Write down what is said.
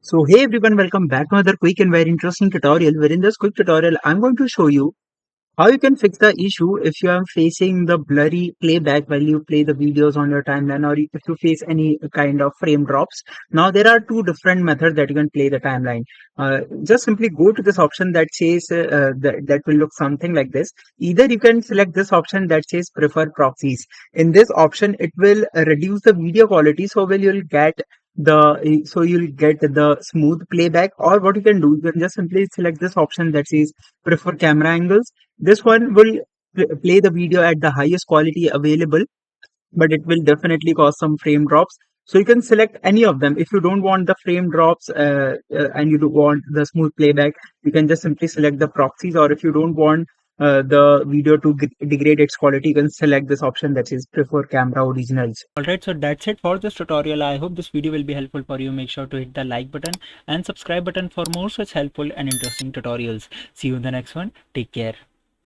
So hey everyone, welcome back to another quick and very interesting tutorial where in this quick tutorial I'm going to show you how you can fix the issue if you are facing the blurry playback while you play the videos on your timeline, or if you face any kind of frame drops. Now there are two different methods that you can play the timeline. Just simply go to this option that says that will look something like this. Either you can select this option that says prefer proxies. In this option it will reduce the video quality, so you'll get the smooth playback. Or what you can do, you can just simply select this option that says prefer camera angles. This one will play the video at the highest quality available, but it will definitely cause some frame drops. So you can select any of them. If you don't want the frame drops and you do want the smooth playback, you can just simply select the proxies. Or if you don't want the video to degrade its quality, you can select this option that says prefer camera originals. Alright, so that's it for this tutorial. I hope this video will be helpful for you. Make sure to hit the like button and subscribe button for more such helpful and interesting tutorials. See you in the next one. Take care.